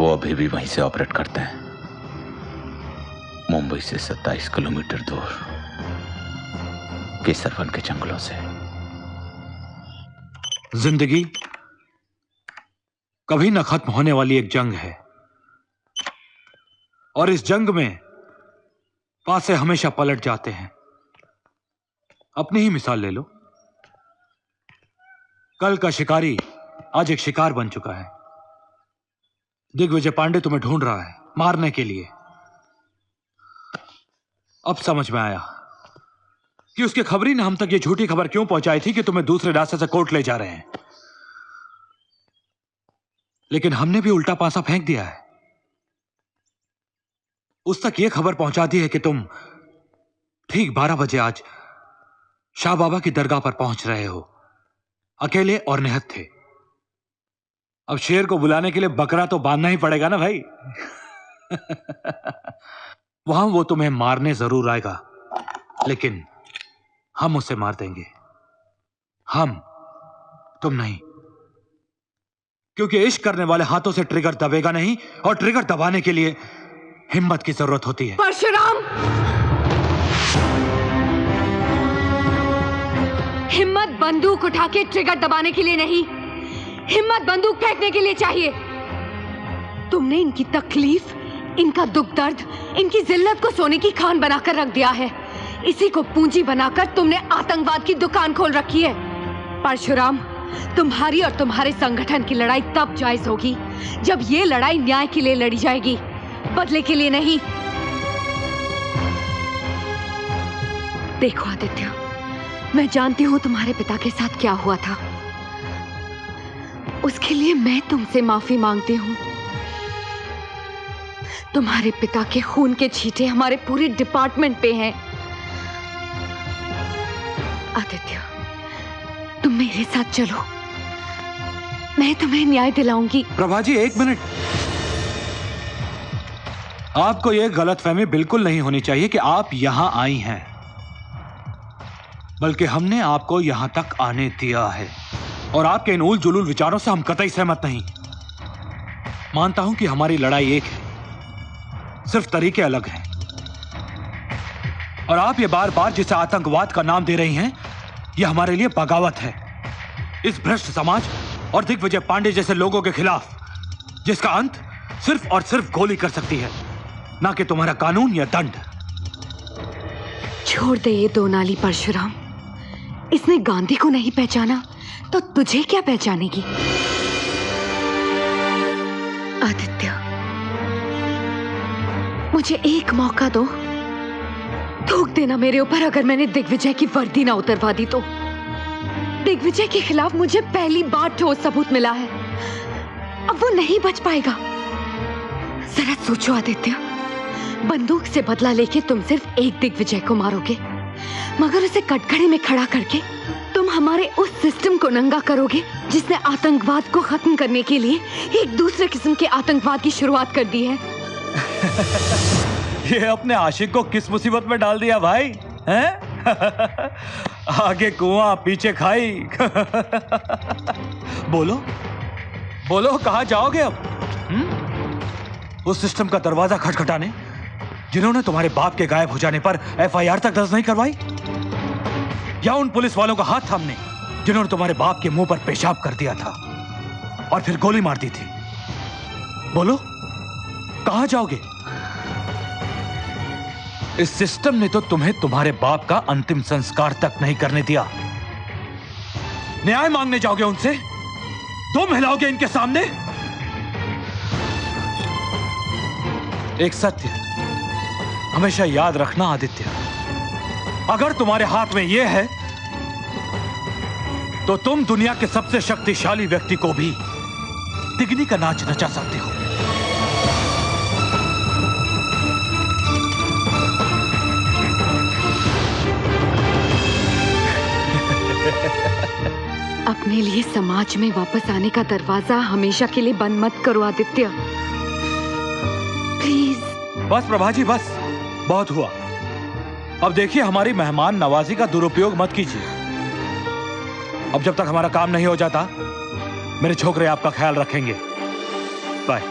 वो अभी भी वहीं से ऑपरेट करते हैं, मुंबई से 27 किलोमीटर दूर केसरवन के जंगलों से। जिंदगी कभी न खत्म होने वाली एक जंग है, और इस जंग में पासे हमेशा पलट जाते हैं। अपनी ही मिसाल ले लो। कल का शिकारी आज एक शिकार बन चुका है। दिग्विजय पांडे तुम्हें ढूंढ रहा है मारने के लिए। अब समझ में आया कि उसके खबरी ने हम तक ये झूठी खबर क्यों पहुंचाई थी कि तुम्हें दूसरे रास्ते से कोर्ट ले जा रहे हैं। लेकिन हमने भी उल्टा पासा फेंक दिया है। उस तक यह खबर पहुंचा दी है कि तुम ठीक 12 बजे आज शाह बाबा की दरगाह पर पहुंच रहे हो, अकेले और निहत्थे थे। अब शेर को बुलाने के लिए बकरा तो बांधना ही पड़ेगा ना भाई। वहां वो तुम्हें मारने जरूर आएगा, लेकिन हम उसे मार देंगे। हम, तुम नहीं। क्योंकि इश्क करने वाले हाथों से ट्रिगर दबेगा नहीं, और ट्रिगर दबाने के लिए हिम्मत की जरूरत होती है। परशुराम, हिम्मत बंदूक उठा के ट्रिगर दबाने के लिए नहीं, हिम्मत बंदूक फेंकने के लिए चाहिए। तुमने इनकी तकलीफ, इनका दुख दर्द, इनकी जिल्लत को सोने की खान बनाकर रख दिया है। इसी को पूंजी बनाकर तुमने आतंकवाद की दुकान खोल रखी है। परशुराम, तुम्हारी और तुम्हारे संगठन की लड़ाई तब जायज होगी जब ये लड़ाई न्याय के लिए लड़ी जाएगी, बदले के लिए नहीं। देखो आदित्य, मैं जानती हूं तुम्हारे पिता के साथ क्या हुआ था। उसके लिए मैं तुमसे माफी मांगती हूं। तुम्हारे पिता के खून के छींटे हमारे पूरे डिपार्टमेंट पे हैं। आदित्य, तुम मेरे साथ चलो, मैं तुम्हें न्याय दिलाऊंगी। प्रभा जी, एक मिनट। आपको यह गलतफहमी बिल्कुल नहीं होनी चाहिए कि आप यहां आई हैं, बल्कि हमने आपको यहां तक आने दिया है। और आपके इन उल जुलूल विचारों से हम कतई सहमत नहीं। मानता हूं कि हमारी लड़ाई एक है, सिर्फ तरीके अलग हैं। और आप ये बार बार जिसे आतंकवाद का नाम दे रही हैं, यह हमारे लिए बगावत है। इस भ्रष्ट समाज और दिग्विजय पांडे जैसे लोगों के खिलाफ, जिसका अंत सिर्फ और सिर्फ गोली कर सकती है, ना कि तुम्हारा कानून या दंड। छोड़ दे ये दो नाली परशुराम। इसने गांधी को नहीं पहचाना तो तुझे क्या पहचानेगी। आदित्य, मुझे एक मौका दो। थूक देना मेरे ऊपर अगर मैंने दिग्विजय की वर्दी ना उतरवा दी तो। दिग्विजय के खिलाफ मुझे पहली बार ठोस सबूत मिला है। अब वो नहीं बच पाएगा। जरा सोचो आदित्य, बंदूक से बदला लेके तुम सिर्फ एक दिग्विजय को मारोगे, मगर उसे कटघरे में खड़ा करके तुम हमारे उस सिस्टम को नंगा करोगे जिसने आतंकवाद को खत्म करने के लिए एक दूसरे किस्म के आतंकवाद की शुरुआत कर दी है। ये अपने आशिक को किस मुसीबत में डाल दिया भाई, हैं? आगे कुआं पीछे खाई। बोलो बोलो, कहां जाओगे अब? उस सिस्टम का दरवाजा खटखटाने जिन्होंने तुम्हारे बाप के गायब हो जाने पर FIR तक दर्ज नहीं करवाई, या उन पुलिस वालों का हाथ थामने जिन्होंने तुम्हारे बाप के मुंह पर पेशाब कर दिया था और फिर गोली मार दी थी? बोलो, कहां जाओगे? इस सिस्टम ने तो तुम्हें तुम्हारे बाप का अंतिम संस्कार तक नहीं करने दिया। न्याय मांगने जाओगे उनसे? तुम हिलाओगे इनके सामने? एक सत्य हमेशा याद रखना आदित्य, अगर तुम्हारे हाथ में यह है तो तुम दुनिया के सबसे शक्तिशाली व्यक्ति को भी तिगनी का नाच नचा सकते हो। अपने लिए समाज में वापस आने का दरवाजा हमेशा के लिए बंद मत करो आदित्य, प्लीज। बस प्रभा जी, बस बहुत हुआ। अब देखिए, हमारी मेहमान नवाजी का दुरुपयोग मत कीजिए। अब जब तक हमारा काम नहीं हो जाता, मेरे छोकरे आपका ख्याल रखेंगे। बाय।